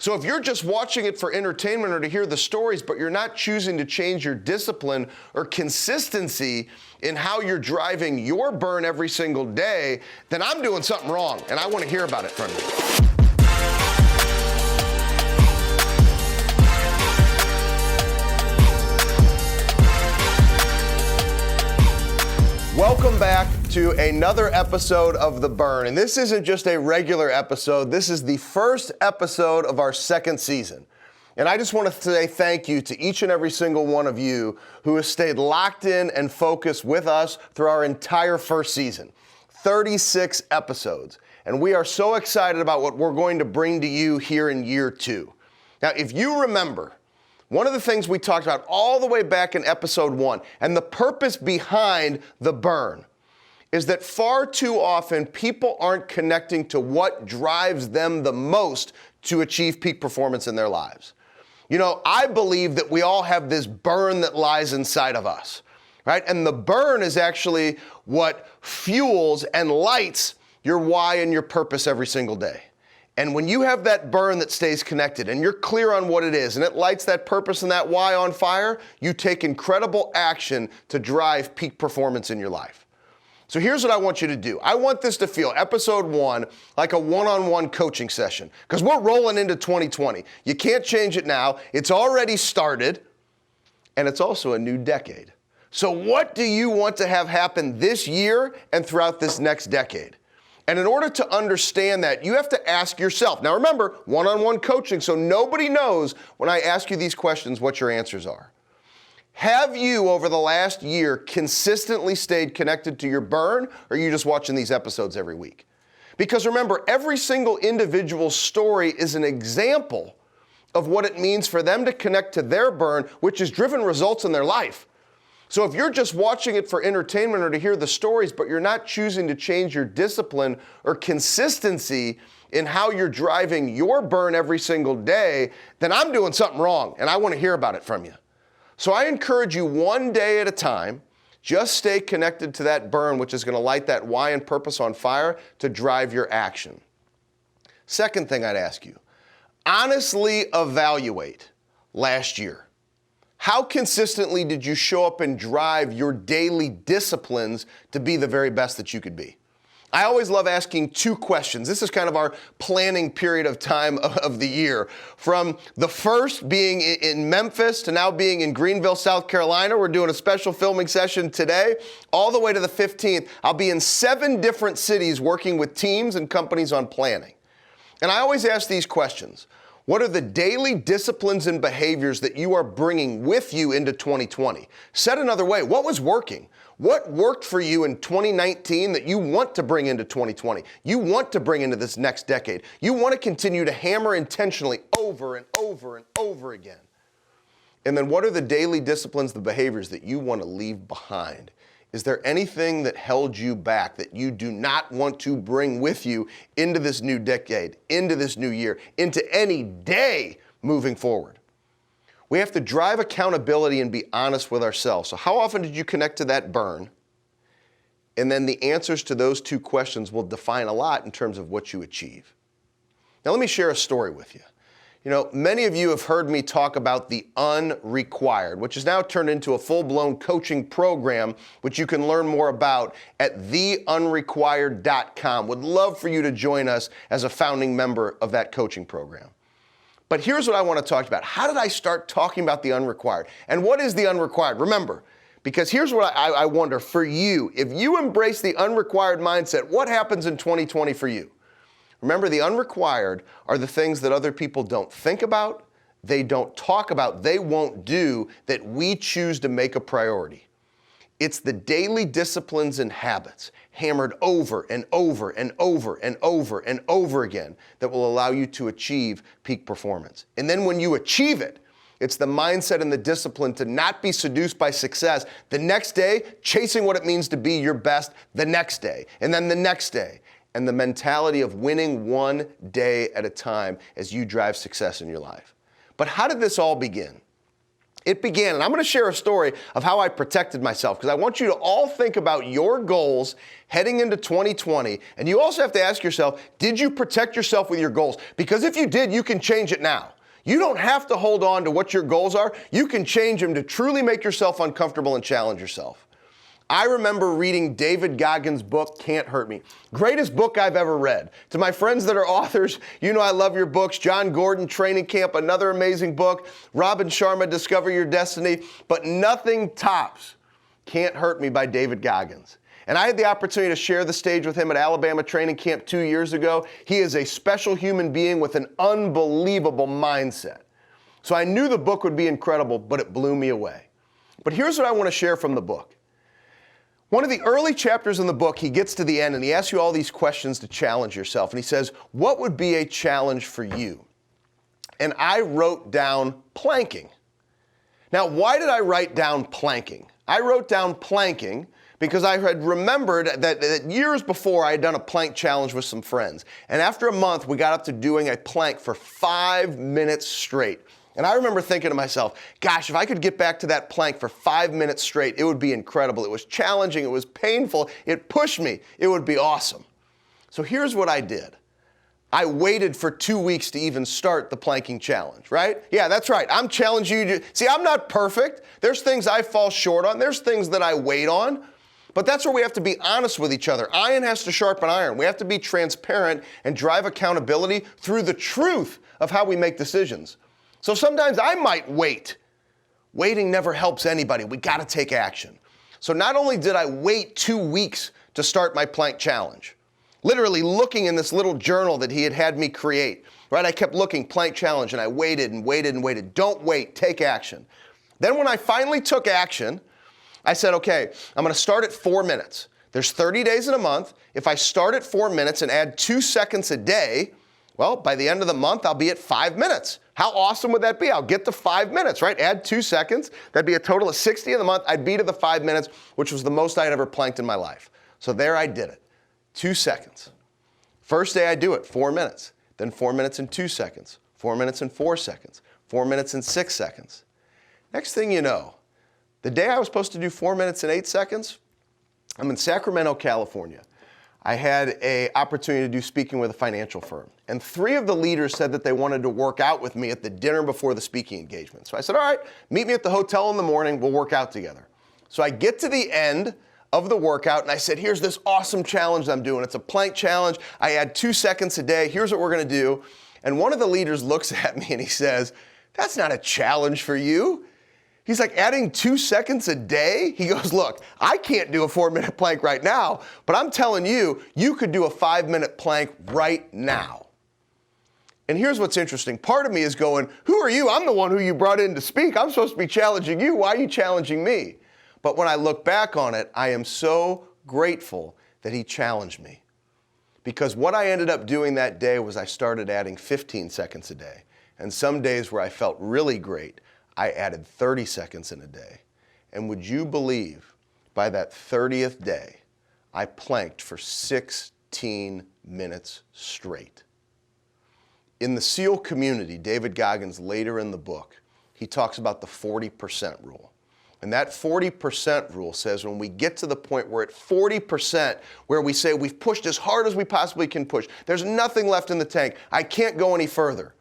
So if you're just watching it for entertainment or to hear the stories, but you're not choosing to change your discipline or consistency in how you're driving your burn every single day, then I'm doing something wrong, and I want to hear about it from you. Welcome back to another episode of The Burn. And this isn't just a regular episode. This is the first episode of our second season. And I just want to say thank you to each and every single one of you who has stayed locked in and focused with us through our entire first season. 36 episodes. And we are so excited about what we're going to bring to you here in year 2. Now, if you remember, one of the things we talked about all the way back in episode 1, and the purpose behind the burn, is that far too often people aren't connecting to what drives them the most to achieve peak performance in their lives. You know, I believe that we all have this burn that lies inside of us, right? And the burn is actually what fuels and lights your why and your purpose every single day. And when you have that burn that stays connected and you're clear on what it is and it lights that purpose and that why on fire, you take incredible action to drive peak performance in your life. So here's what I want you to do. I want this to feel, episode 1, like a one-on-one coaching session, because we're rolling into 2020. You can't change it now. It's already started, and it's also a new decade. So what do you want to have happen this year and throughout this next decade? And in order to understand that, you have to ask yourself. Now remember, one-on-one coaching, so nobody knows when I ask you these questions what your answers are. Have you, over the last year, consistently stayed connected to your burn, or are you just watching these episodes every week? Because remember, every single individual's story is an example of what it means for them to connect to their burn, which has driven results in their life. So if you're just watching it for entertainment or to hear the stories, but you're not choosing to change your discipline or consistency in how you're driving your burn every single day, then I'm doing something wrong, and I want to hear about it from you. So I encourage you, one day at a time, just stay connected to that burn, which is going to light that why and purpose on fire to drive your action. Second thing I'd ask you, honestly evaluate last year. How consistently did you show up and drive your daily disciplines to be the very best that you could be? I always love asking 2 questions. This is kind of our planning period of time of the year. From the first being in Memphis to now being in Greenville, South Carolina. We're doing a special filming session today. All the way to the 15th, I'll be in 7 different cities working with teams and companies on planning. And I always ask these questions. What are the daily disciplines and behaviors that you are bringing with you into 2020? Said another way, what was working? What worked for you in 2019 that you want to bring into 2020? You want to bring into this next decade. You want to continue to hammer intentionally over and over and over again. And then what are the daily disciplines, the behaviors that you want to leave behind? Is there anything that held you back that you do not want to bring with you into this new decade, into this new year, into any day moving forward? We have to drive accountability and be honest with ourselves. So how often did you connect to that burn? And then the answers to those 2 questions will define a lot in terms of what you achieve. Now let me share a story with you. You know, many of you have heard me talk about the unrequired, which is now turned into a full-blown coaching program, which you can learn more about at theunrequired.com. Would love for you to join us as a founding member of that coaching program. But here's what I want to talk about. How did I start talking about the unrequired? And what is the unrequired? Remember, because here's what I wonder for you. If you embrace the unrequired mindset, what happens in 2020 for you? Remember, the unrequired are the things that other people don't think about, they don't talk about, they won't do, that we choose to make a priority. It's the daily disciplines and habits, hammered over and over and over and over and over again, that will allow you to achieve peak performance. And then when you achieve it, it's the mindset and the discipline to not be seduced by success the next day, chasing what it means to be your best the next day, and then the next day. And the mentality of winning one day at a time as you drive success in your life. But how did this all begin? It began, and I'm going to share a story of how I protected myself, because I want you to all think about your goals heading into 2020, and you also have to ask yourself, did you protect yourself with your goals? Because if you did, you can change it now. You don't have to hold on to what your goals are. You can change them to truly make yourself uncomfortable and challenge yourself. I remember reading David Goggins' book, Can't Hurt Me. Greatest book I've ever read. To my friends that are authors, you know I love your books. John Gordon, Training Camp, another amazing book. Robin Sharma, Discover Your Destiny. But nothing tops Can't Hurt Me by David Goggins. And I had the opportunity to share the stage with him at Alabama Training Camp 2 years ago. He is a special human being with an unbelievable mindset. So I knew the book would be incredible, but it blew me away. But here's what I want to share from the book. One of the early chapters in the book, he gets to the end and he asks you all these questions to challenge yourself. And he says, what would be a challenge for you? And I wrote down planking. Now, why did I write down planking? I wrote down planking because I had remembered that years before I had done a plank challenge with some friends. And after a month, we got up to doing a plank for 5 minutes straight. And I remember thinking to myself, gosh, if I could get back to that plank for 5 minutes straight, it would be incredible. It was challenging, it was painful, it pushed me, it would be awesome. So here's what I did. I waited for 2 weeks to even start the planking challenge, right? Yeah, that's right. I'm challenging you to, see, I'm not perfect. There's things I fall short on. There's things that I wait on. But that's where we have to be honest with each other. Iron has to sharpen iron. We have to be transparent and drive accountability through the truth of how we make decisions. So sometimes I might wait. Waiting never helps anybody. We got to take action. So not only did I wait 2 weeks to start my plank challenge, literally looking in this little journal that he had me create, right? I kept looking, plank challenge, and I waited and waited and waited. Don't wait, take action. Then when I finally took action, I said, okay, I'm going to start at 4 minutes. There's 30 days in a month. If I start at 4 minutes and add 2 seconds a day, well, by the end of the month, I'll be at 5 minutes. How awesome would that be? I'll get to 5 minutes, right? Add 2 seconds. That'd be a total of 60 in the month. I'd be to the 5 minutes, which was the most I'd ever planked in my life. So there I did it. 2 seconds. First day I do it, 4 minutes. Then 4 minutes and 2 seconds. 4 minutes and 4 seconds. 4 minutes and 6 seconds. Next thing you know, the day I was supposed to do 4 minutes and 8 seconds, I'm in Sacramento, California. I had an opportunity to do speaking with a financial firm. And 3 of the leaders said that they wanted to work out with me at the dinner before the speaking engagement. So I said, all right, meet me at the hotel in the morning. We'll work out together. So I get to the end of the workout and I said, here's this awesome challenge I'm doing. It's a plank challenge. I add 2 seconds a day. Here's what we're going to do. And one of the leaders looks at me and he says, that's not a challenge for you. He's like, adding 2 seconds a day? He goes, look, I can't do a 4-minute plank right now, but I'm telling you, you could do a 5-minute plank right now. And here's what's interesting. Part of me is going, who are you? I'm the one who you brought in to speak. I'm supposed to be challenging you. Why are you challenging me? But when I look back on it, I am so grateful that he challenged me. Because what I ended up doing that day was I started adding 15 seconds a day. And some days where I felt really great, I added 30 seconds in a day. And would you believe, by that 30th day, I planked for 16 minutes straight. In the SEAL community, David Goggins, later in the book, he talks about the 40% rule. And that 40% rule says when we get to the point where at 40%, where we say we've pushed as hard as we possibly can push, there's nothing left in the tank, I can't go any further,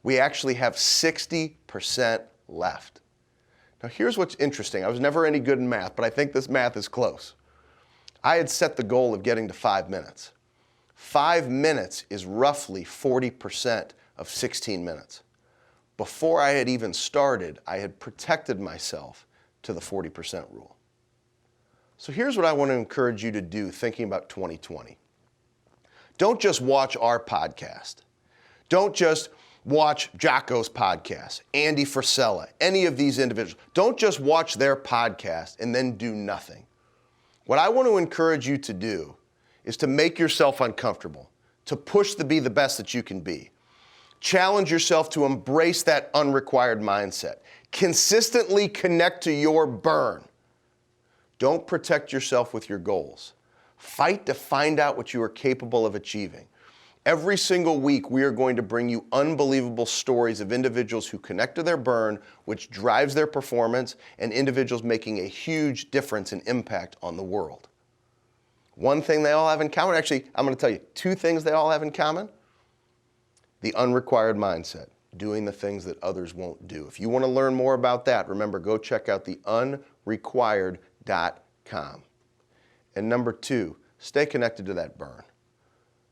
we actually have 60% left. Now here's what's interesting. I was never any good in math, but I think this math is close. I had set the goal of getting to 5 minutes. 5 minutes is roughly 40% of 16 minutes. Before I had even started, I had protected myself to the 40% rule. So here's what I want to encourage you to do thinking about 2020. Don't just watch our podcast. Don't just watch Jocko's podcast, Andy Frisella, any of these individuals. Don't just watch their podcast and then do nothing. What I want to encourage you to do is to make yourself uncomfortable, to push to be the best that you can be. Challenge yourself to embrace that unrequired mindset. Consistently connect to your burn. Don't protect yourself with your goals. Fight to find out what you are capable of achieving. Every single week, we are going to bring you unbelievable stories of individuals who connect to their burn, which drives their performance, and individuals making a huge difference and impact on the world. One thing they all have in common, actually, I'm going to tell you two things they all have in common. The unrequired mindset, doing the things that others won't do. If you want to learn more about that, remember, go check out the unrequired.com. And number two, stay connected to that burn.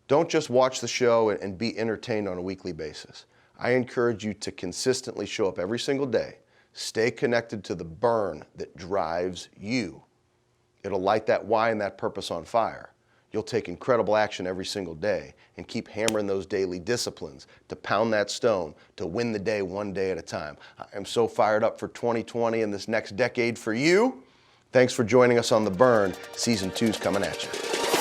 Don't just watch the show and be entertained on a weekly basis. I encourage you to consistently show up every single day. Stay connected to the burn that drives you. It'll light that why and that purpose on fire. You'll take incredible action every single day and keep hammering those daily disciplines to pound that stone, to win the day one day at a time. I'm so fired up for 2020 and this next decade for you. Thanks for joining us on The Burn. Season 2's coming at you.